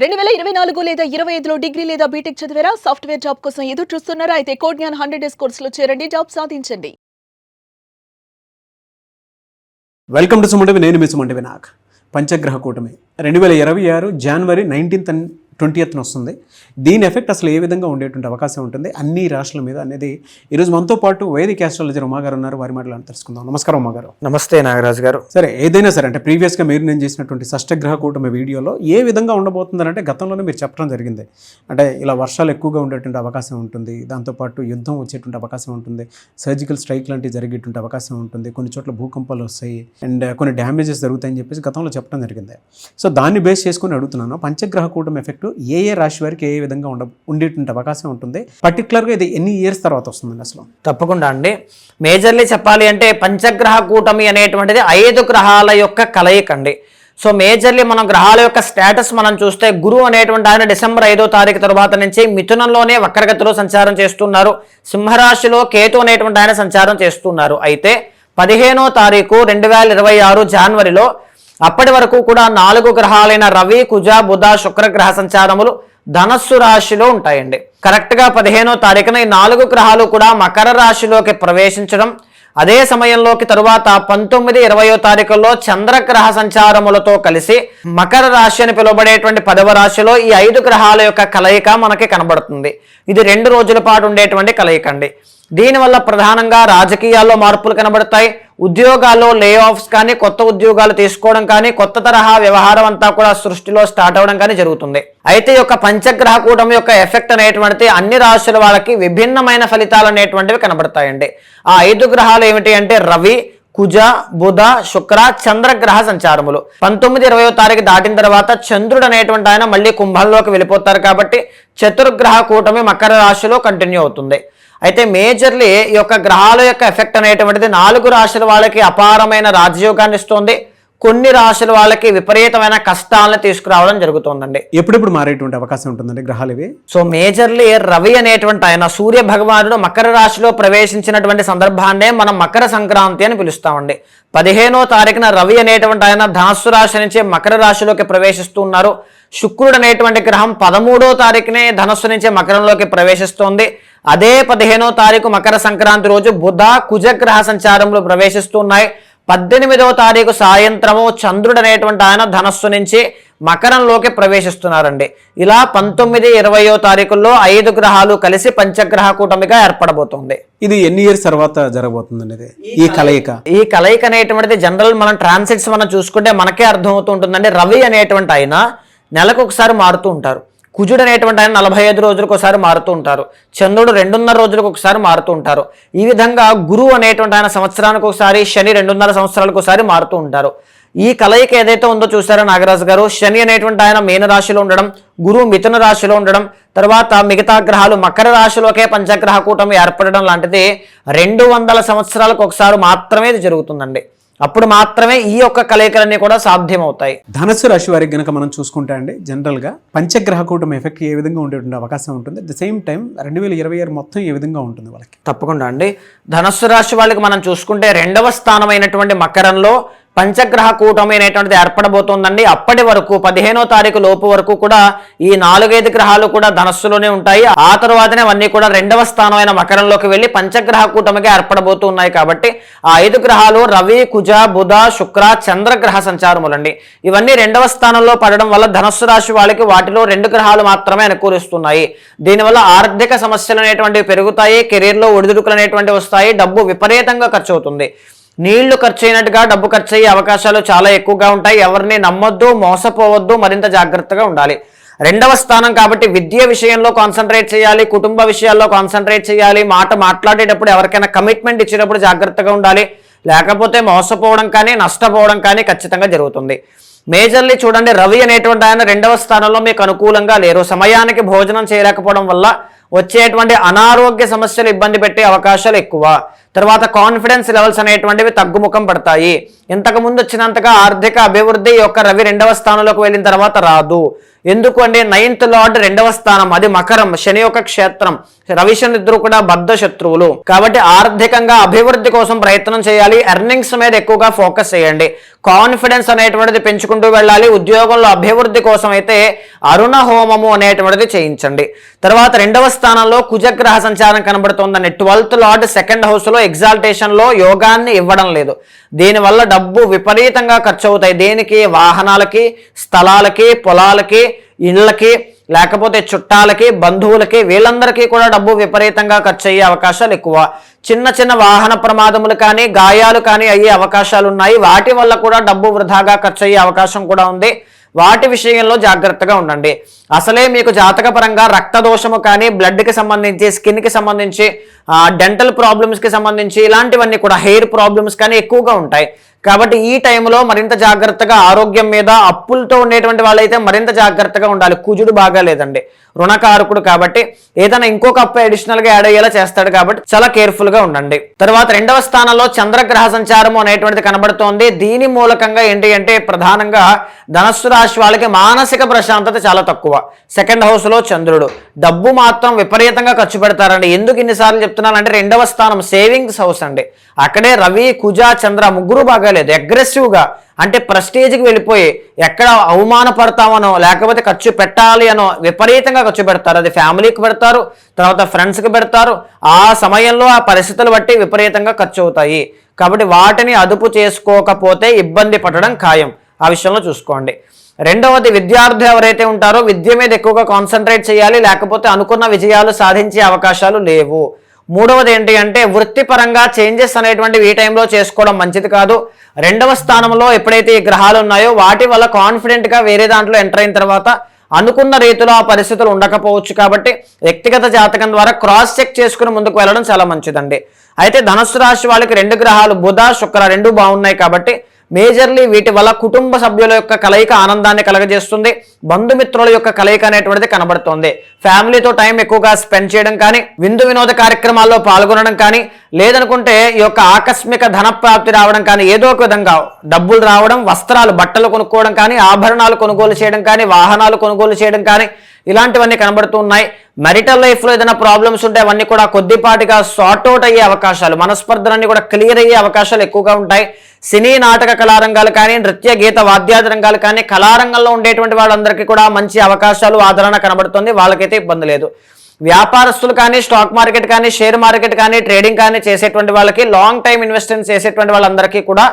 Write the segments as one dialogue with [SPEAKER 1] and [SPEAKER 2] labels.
[SPEAKER 1] 2024 లేదా 25లో డిగ్రీ లేదా బీటెక్ చదివారా? సాఫ్ట్వేర్ జాబ్ కోసం ఎదురు చూస్తున్నారా? అయితే కోడ్ జ్ఞాన్ 100 డేస్ కోర్సులో చేరండి, జాబ్ సాధించండి.
[SPEAKER 2] Welcome to SumanTV. నేను మీ సుమంటివి. నాకు పంచగ్రహ కూటమి 2026 జనవరి 19th and 20th వస్తుంది. దీని ఎఫెక్ట్ అసలు ఏ విధంగా ఉండేటువంటి అవకాశం ఉంటుంది అన్ని రాష్ట్రాల మీద అనేది ఈరోజు మనతో పాటు వైదిక ఆస్ట్రాలజర్ ఉమాగారు ఉన్నారు. వారి మాటలు తెలుసుకుందాం. నమస్కారం ఉమాగారు.
[SPEAKER 3] నమస్తే నాగరాజు గారు.
[SPEAKER 2] సరే, ఏదైనా సరే అంటే ప్రీవియస్గా నేను చేసినటువంటి షష్టగ్రహ కూటమి వీడియోలో ఏ విధంగా ఉండబోతుందంటే గతంలోనే మీరు చెప్పడం జరిగింది. అంటే ఇలా వర్షాలు ఎక్కువగా ఉండేటువంటి అవకాశం ఉంటుంది, దాంతోపాటు యుద్ధం వచ్చేటువంటి అవకాశం ఉంటుంది, సర్జికల్ స్ట్రైక్ లాంటివి జరిగేటువంటి అవకాశం ఉంటుంది, కొన్ని చోట్ల భూకంపాలు వస్తాయి అండ్ కొన్ని డ్యామేజెస్ జరుగుతాయని చెప్పేసి గతంలో చెప్పడం జరిగింది. సో దాన్ని బేస్ చేసుకుని అడుగుతున్నాను, పంచగ్రహ కూటమి ఎఫెక్ట్ ఏ రాశి వారికి ఏ విధంగా ఉండేటువంటి అవకాశం ఉంటుంది, పర్టికులర్గా ఇది ఎన్ని ఇయర్స్ తర్వాత వస్తుందండి అసలు?
[SPEAKER 3] తప్పకుండా అండి. మేజర్లీ చెప్పాలి అంటే పంచగ్రహ కూటమి అనేటువంటిది 5 గ్రహాల యొక్క కలయిక అండి. సో మేజర్లీ మనం గ్రహాల యొక్క స్టేటస్ మనం చూస్తే గురువు అనేటువంటి ఆయన డిసెంబర్ 5వ తారీఖు తర్వాత నుంచి మిథునంలోనే వక్రగతిలో సంచారం చేస్తున్నారు. సింహరాశిలో కేతు అనేటువంటి ఆయన సంచారం చేస్తున్నారు. అయితే 15వ తారీఖు 2026 జనవరిలో అప్పటి వరకు కూడా 4 గ్రహాలైన రవి, కుజ, బుధ, శుక్రగ్రహ సంచారములు ధనస్సు రాశిలో ఉంటాయండి. కరెక్ట్గా 15వ తారీఖున ఈ 4 గ్రహాలు కూడా మకర రాశిలోకి ప్రవేశించడం, అదే సమయంలోకి తరువాత 19, 20వ తారీఖుల్లో చంద్రగ్రహ సంచారములతో కలిసి మకర రాశి అని పిలువబడేటువంటి 10వ రాశిలో ఈ 5 గ్రహాల యొక్క కలయిక మనకి కనబడుతుంది. ఇది 2 రోజుల పాటు ఉండేటువంటి కలయిక అండి. దీనివల్ల ప్రధానంగా రాజకీయాల్లో మార్పులు కనబడతాయి, ఉద్యోగాల్లో లే ఆఫ్స్ కానీ, కొత్త ఉద్యోగాలు తీసుకోవడం కానీ, కొత్త తరహా వ్యవహారం అంతా కూడా సృష్టిలో స్టార్ట్ అవ్వడం కానీ జరుగుతుంది. అయితే ఈ యొక్క పంచగ్రహ కూటమి యొక్క ఎఫెక్ట్ అనేటువంటిది అన్ని రాశుల వాళ్ళకి విభిన్నమైన ఫలితాలు అనేటువంటివి కనబడతాయండి. ఆ 5 గ్రహాలు ఏమిటి అంటే రవి, కుజ, బుధ, శుక్ర, చంద్రగ్రహ సంచారములు. 19, 20వ తారీఖు దాటిన తర్వాత చంద్రుడు అనేటువంటి ఆయన మళ్ళీ కుంభంలోకి వెళ్ళిపోతారు కాబట్టి చతుర్గ్రహ కూటమి మకర రాశిలో కంటిన్యూ అవుతుంది. అయితే మేజర్లీ ఈ యొక్క గ్రహాల యొక్క ఎఫెక్ట్ అనేటువంటిది 4 రాశుల వాళ్ళకి అపారమైన రాజయోగాన్ని ఇస్తుంది, కొన్ని రాశుల వాళ్ళకి విపరీతమైన కష్టాలను తీసుకురావడం జరుగుతుందండి.
[SPEAKER 2] ఎప్పుడెప్పుడు మారేటువంటి అవకాశం ఉంటుందండి గ్రహాలు ఇవి?
[SPEAKER 3] సో మేజర్లీ రవి అనేటువంటి ఆయన సూర్య భగవానుడు మకర రాశిలో ప్రవేశించినటువంటి సందర్భాన్నే మనం మకర సంక్రాంతి అని పిలుస్తామండి. 15వ తారీఖున రవి అనేటువంటి ఆయన ధనస్సు రాశి నుంచి మకర రాశిలోకి ప్రవేశిస్తూ ఉన్నారు. శుక్రుడు అనేటువంటి గ్రహం 13వ తారీఖునే ధనస్సు నుంచి మకరంలోకి ప్రవేశిస్తోంది. అదే 15వ తారీఖు మకర సంక్రాంతి రోజు బుధ, కుజగ్రహ సంచారములు ప్రవేశిస్తున్నాయి. 18వ తారీఖు సాయంత్రము చంద్రుడు అనేటువంటి ఆయన ధనస్సు నుంచి మకరంలోకి ప్రవేశిస్తున్నారండి. ఇలా 19, 20వ తారీఖుల్లో 5 గ్రహాలు కలిసి పంచగ్రహ కూటమిగా ఏర్పడబోతుంది.
[SPEAKER 2] ఇది ఎన్ని ఇయర్స్ తర్వాత జరగబోతుంది ఈ
[SPEAKER 3] కలయిక అనేటువంటిది జనరల్ మనం ట్రాన్సిట్స్ మనం చూసుకుంటే మనకే అర్థమవుతూ ఉంటుందండి. రవి అనేటువంటి ఆయన నెలకు ఒకసారి మారుతూ ఉంటారు, కుజుడు అనేటువంటి ఆయన 45 రోజులకు ఒకసారి మారుతూ ఉంటారు, చంద్రుడు 2.5 రోజులకు ఒకసారి మారుతూ ఉంటారు. ఈ విధంగా గురువు అనేటువంటి ఆయన సంవత్సరానికి ఒకసారి, శని 2.5 సంవత్సరాలకు ఒకసారి మారుతూ ఉంటారు. ఈ కలయిక ఏదైతే ఉందో చూసారో నాగరాజు గారు, శని అనేటువంటి ఆయన మీన రాశిలో ఉండడం, గురువు మిథున రాశిలో ఉండడం, తర్వాత మిగతా గ్రహాలు మకర రాశిలోకే పంచగ్రహ కూటమి ఏర్పడడం లాంటిది 200 సంవత్సరాలకు ఒకసారి మాత్రమే ఇది జరుగుతుందండి. అప్పుడు మాత్రమే ఈ యొక్క కలయికలన్నీ కూడా సాధ్యమవుతాయి.
[SPEAKER 2] ధనస్సు రాశి వారికి గనక మనం చూసుకుంటే అండి, జనరల్ గా పంచగ్రహ కూటమి ఎఫెక్ట్ ఏ విధంగా ఉండేటువంటి అవకాశం ఉంటుంది, అట్ ద సేమ్ టైం 2026 మొత్తం ఏ విధంగా ఉంటుంది వాళ్ళకి?
[SPEAKER 3] తప్పకుండా అండి. ధనస్సు రాశి వాళ్ళకి మనం చూసుకుంటే 2వ స్థానమైనటువంటి మకరంలో పంచగ్రహ కూటమి అనేటువంటిది ఏర్పడబోతోందండి. అప్పటి వరకు 15వ తారీఖు లోపు వరకు కూడా ఈ 4-5 గ్రహాలు కూడా ధనస్సులోనే ఉంటాయి. ఆ తర్వాతనే అవన్నీ కూడా 2వ స్థానమైన మకరంలోకి వెళ్ళి పంచగ్రహ కూటమిగా ఏర్పడబోతున్నాయి. కాబట్టి ఆ 5 గ్రహాలు రవి, కుజ, బుధ, శుక్ర, చంద్రగ్రహ సంచారములండి. ఇవన్నీ 2వ స్థానంలో పడడం వల్ల ధనస్సు రాశి వాళ్ళకి వాటిలో 2 గ్రహాలు మాత్రమే అనుకూలిస్తున్నాయి. దీనివల్ల ఆర్థిక సమస్యలు అనేటువంటివి పెరుగుతాయి, కెరీర్లో ఒడిదుడుకులు అనేటువంటివి వస్తాయి, డబ్బు విపరీతంగా ఖర్చు అవుతుంది. నీళ్లు ఖర్చు అయినట్టుగా డబ్బు ఖర్చు అయ్యే అవకాశాలు చాలా ఎక్కువగా ఉంటాయి. ఎవరిని నమ్మొద్దు, మోసపోవద్దు, మరింత జాగ్రత్తగా ఉండాలి. 2వ స్థానం కాబట్టి విద్య విషయంలో కాన్సన్ట్రేట్ చేయాలి, కుటుంబ విషయాల్లో కాన్సన్ట్రేట్ చేయాలి, మాట్లాడేటప్పుడు ఎవరికైనా కమిట్మెంట్ ఇచ్చేటప్పుడు జాగ్రత్తగా ఉండాలి, లేకపోతే మోసపోవడం కానీ నష్టపోవడం కానీ ఖచ్చితంగా జరుగుతుంది. మేజర్లీ చూడండి, రవి అనేటువంటి ఆయన 2వ స్థానంలో మీకు అనుకూలంగా లేరు. సమయానికి భోజనం చేయలేకపోవడం వల్ల వచ్చేటువంటి అనారోగ్య సమస్యలు ఇబ్బంది పెట్టే అవకాశాలు ఎక్కువ. తర్వాత కాన్ఫిడెన్స్ లెవెల్స్ అనేటువంటివి తగ్గుముఖం పడతాయి. ఇంతకు ముందు వచ్చినంతగా ఆర్థిక అభివృద్ధి యొక్క రవి 2వ స్థానంలోకి వెళ్ళిన తర్వాత రాదు. ఎందుకు అంటే 9th లార్డ్ 2వ స్థానం, అది మకరం, శని యొక్క క్షేత్రం. రవి శని ఇద్దరు కూడా బద్ధ శత్రువులు కాబట్టి ఆర్థికంగా అభివృద్ధి కోసం ప్రయత్నం చేయాలి. ఎర్నింగ్స్ మీద ఎక్కువగా ఫోకస్ చేయండి. కాన్ఫిడెన్స్ అనేటువంటిది పెంచుకుంటూ వెళ్ళాలి. ఉద్యోగంలో అభివృద్ధి కోసం అయితే అరుణ హోమము అనేటువంటిది చేయించండి. తర్వాత 2వ స్థానంలో కుజగ్రహ సంచారం కనబడుతోందండి. 12th లార్డ్ 2nd హౌస్ లో ఎగ్జాల్టేషన్ లో యోగాన్ని ఇవ్వడం లేదు. దీనివల్ల డబ్బు విపరీతంగా ఖర్చు అవుతాయి. దేనికి? వాహనాలకి, స్థలాలకి, పొలాలకి, ఇళ్ళకి, లేకపోతే చుట్టాలకి, బంధువులకి, వీళ్ళందరికీ కూడా డబ్బు విపరీతంగా ఖర్చు అయ్యే అవకాశాలు ఎక్కువ. చిన్న చిన్న వాహన ప్రమాదములు కానీ, గాయాలు కానీ అయ్యే అవకాశాలు ఉన్నాయి. వాటి వల్ల కూడా డబ్బు వృధాగా ఖర్చు అయ్యే అవకాశం కూడా ఉంది. వాటి విషయంలో జాగ్రత్తగా ఉండండి. అసలే మీకు జాతక పరంగా రక్త దోషము కానీ, బ్లడ్కి సంబంధించి, స్కిన్కి సంబంధించి, డెంటల్ ప్రాబ్లమ్స్కి సంబంధించి, ఇలాంటివన్నీ కూడా హెయిర్ ప్రాబ్లమ్స్ కానీ ఎక్కువగా ఉంటాయి. కాబట్టి ఈ టైంలో మరింత జాగ్రత్తగా, ఆరోగ్యం మీద అప్పులతో ఉండేటువంటి వాళ్ళైతే మరింత జాగ్రత్తగా ఉండాలి. కుజుడు బాగా లేదండి, రుణకారకుడు కాబట్టి ఏదైనా ఇంకొక అప్పు అడిషనల్ గా యాడ్ అయ్యేలా చేస్తాడు కాబట్టి చాలా కేర్ఫుల్ గా ఉండండి. తర్వాత 2వ స్థానంలో చంద్రగ్రహ సంచారము అనేటువంటిది కనబడుతోంది. దీని మూలకంగా ఏంటి అంటే ప్రధానంగా ధనస్సు రాశి వాళ్ళకి మానసిక ప్రశాంతత చాలా తక్కువ. 2nd హౌస్ లో చంద్రుడు, డబ్బు మాత్రం విపరీతంగా ఖర్చు పెడతారండి. ఎందుకు ఇన్నిసార్లు చెప్తున్నానంటే 2వ స్థానం సేవింగ్స్ హౌస్ అండి. అక్కడే రవి, కుజ, చంద్ర ముగ్గురు బాగాలేదు. అగ్రెసివ్ గా అంటే ప్రెస్టేజ్కి వెళ్ళిపోయి ఎక్కడ అవమానపడతామనో లేకపోతే ఖర్చు పెట్టాలి అనో విపరీతంగా ఖర్చు పెడతారు. అది ఫ్యామిలీకి పెడతారు, తర్వాత ఫ్రెండ్స్కి పెడతారు. ఆ సమయంలో ఆ పరిస్థితులు బట్టి విపరీతంగా ఖర్చు అవుతాయి. కాబట్టి వాటిని అదుపు చేసుకోకపోతే ఇబ్బంది పడడం ఖాయం. ఆ విషయంలో చూసుకోండి. రెండవది, విద్యార్థులు ఎవరైతే ఉంటారో విద్య మీద ఎక్కువగా కాన్సన్ట్రేట్ చేయాలి, లేకపోతే అనుకున్న విజయాలు సాధించే అవకాశాలు లేవు. మూడవది ఏంటి అంటే వృత్తిపరంగా చేంజెస్ అనేటువంటి ఈ టైంలో చేసుకోవడం మంచిది కాదు. 2వ స్థానంలో ఎప్పుడైతే ఈ గ్రహాలు ఉన్నాయో వాటి వల్ల కాన్ఫిడెంట్గా వేరే దాంట్లో ఎంటర్ అయిన తర్వాత అనుకున్న రీతిలో ఆ పరిస్థితులు ఉండకపోవచ్చు. కాబట్టి వ్యక్తిగత జాతకం ద్వారా క్రాస్ చెక్ చేసుకుని ముందుకు వెళ్ళడం చాలా మంచిదండి. అయితే ధనుస్సు రాశి వాళ్ళకి 2 గ్రహాలు బుధ, శుక్ర 2 బాగున్నాయి కాబట్టి మేజర్లీ వీటి వల్ల కుటుంబ సభ్యుల యొక్క కలయిక ఆనందాన్ని కలగజేస్తుంది. బంధుమిత్రుల యొక్క కలయిక అనేటువంటిది కనబడుతుంది. ఫ్యామిలీతో టైం ఎక్కువగా స్పెండ్ చేయడం కానీ, విందు వినోద కార్యక్రమాల్లో పాల్గొనడం కానీ, లేదనుకుంటే ఈ యొక్క ఆకస్మిక ధన ప్రాప్తి రావడం కానీ, ఏదో ఒక విధంగా డబ్బులు రావడం, వస్త్రాలు, బట్టలు కొనుక్కోవడం కానీ, ఆభరణాలు కొనుగోలు చేయడం కానీ, వాహనాలు కొనుగోలు చేయడం కానీ, ఇలాంటివన్నీ కనబడుతూ ఉన్నాయి. మెరిటల్ లైఫ్లో ఏదైనా ప్రాబ్లమ్స్ ఉంటే అవన్నీ కూడా కొద్దిపాటిగా సార్ట్ అవుట్ అయ్యే అవకాశాలు, మనస్పర్ధలన్నీ కూడా క్లియర్ అయ్యే అవకాశాలు ఎక్కువగా ఉంటాయి. సినీ నాటక కళారంగాలు కానీ, నృత్య గీత వాద్యాది రంగాలు కానీ, కళారంగంలో ఉండేటువంటి వాళ్ళందరికీ కూడా మంచి అవకాశాలు, ఆదరణ కనబడుతుంది. వాళ్ళకైతే ఇబ్బంది లేదు. వ్యాపారస్తులు కానీ, స్టాక్ మార్కెట్ కానీ, షేర్ మార్కెట్ కానీ, ట్రేడింగ్ కానీ చేసేటువంటి వాళ్ళకి, లాంగ్ టైం ఇన్వెస్ట్మెంట్ చేసేటువంటి వాళ్ళందరికీ కూడా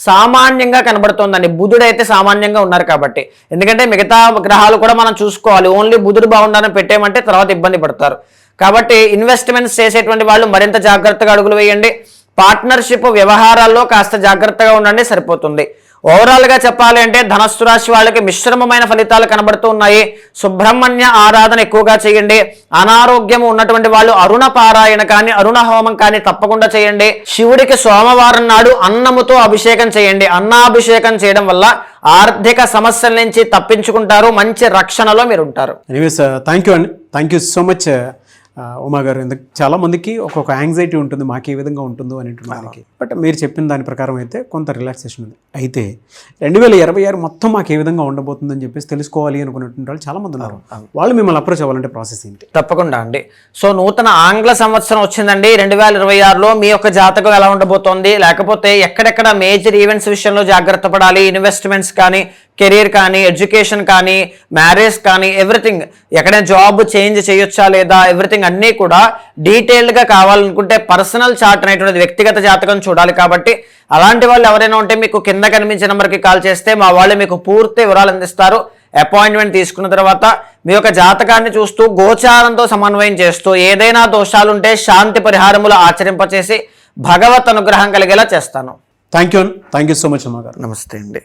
[SPEAKER 3] సామాన్యంగా కనబడుతోందండి. బుధుడు అయితే సామాన్యంగా ఉన్నారు కాబట్టి, ఎందుకంటే మిగతా గ్రహాలు కూడా మనం చూసుకోవాలి. ఓన్లీ బుధుడు బాగుండాలని పెట్టేమంటే తర్వాత ఇబ్బంది పడతారు. కాబట్టి ఇన్వెస్ట్మెంట్స్ చేసేటువంటి వాళ్ళు మరింత జాగ్రత్తగా అడుగులు వేయండి. పార్ట్నర్షిప్ వ్యవహారాల్లో కాస్త జాగ్రత్తగా ఉండండి, సరిపోతుంది. ఓవరాల్ గా చెప్పాలి అంటే ధనస్సు రాశి వాళ్ళకి మిశ్రమమైన ఫలితాలు కనబడుతూ ఉన్నాయి. సుబ్రహ్మణ్య ఆరాధన ఎక్కువగా చేయండి. అనారోగ్యం ఉన్నటువంటి వాళ్ళు అరుణ పారాయణ కానీ, అరుణ హోమం కానీ తప్పకుండా చేయండి. శివుడికి సోమవారం నాడు అన్నముతో అభిషేకం చేయండి. అన్నాభిషేకం చేయడం వల్ల ఆర్థిక సమస్యల నుంచి తప్పించుకుంటారు, మంచి రక్షణలో మీరు ఉంటారు.
[SPEAKER 2] ఎనీవేస్ థ్యాంక్ యూ అండి, thank you so much Uma గారు. ఎందుకు చాలా మందికి ఒక్కొక్క యాంగ్జైటీ ఉంటుంది, మాకు ఏ విధంగా ఉంటుందో అనేటువంటి. బట్ మీరు చెప్పిన దాని ప్రకారం అయితే కొంత రిలాక్సేషన్ ఉంది. అయితే 2026 మొత్తం మాకు ఏ విధంగా ఉండబోతుందని చెప్పేసి తెలుసుకోవాలి అనుకున్నటువంటి వాళ్ళు చాలా మంది ఉన్నారు. వాళ్ళు మిమ్మల్ని అప్రోచ్ అవ్వాలంటే ప్రాసెస్ ఏంటి?
[SPEAKER 3] తప్పకుండా అండి. సో నూతన ఆంగ్ల సంవత్సరం వచ్చిందండి 2026లో. మీ యొక్క జాతకం ఎలా ఉండబోతోంది, లేకపోతే ఎక్కడెక్కడ మేజర్ ఈవెంట్స్ విషయంలో జాగ్రత్త పడాలి, ఇన్వెస్ట్మెంట్స్ కానీ, కెరీర్ కానీ, ఎడ్యుకేషన్ కానీ, మ్యారేజ్ కానీ, ఎవ్రీథింగ్, ఎక్కడైనా జాబ్ చేంజ్ చేయొచ్చా లేదా, ఎవ్రీథింగ్ అన్నీ కూడా డీటెయిల్డ్గా కావాలనుకుంటే పర్సనల్ చార్ట్ అనేటువంటిది వ్యక్తిగత జాతకం చూడాలి. కాబట్టి అలాంటి వాళ్ళు ఎవరైనా ఉంటే మీకు కింద కనిపించే నెంబర్కి కాల్ చేస్తే మా వాళ్ళు మీకు పూర్తి వివరాలు అందిస్తారు. అపాయింట్మెంట్ తీసుకున్న తర్వాత మీ యొక్క జాతకాన్ని చూస్తూ గోచారంతో సమన్వయం చేస్తూ ఏదైనా దోషాలుంటే శాంతి పరిహారములు ఆచరింపచేసి భగవత్ అనుగ్రహం కలిగేలా చేస్తాను.
[SPEAKER 2] థ్యాంక్ యూ సో మచ్ అమ్మా గారు.
[SPEAKER 3] నమస్తే అండి.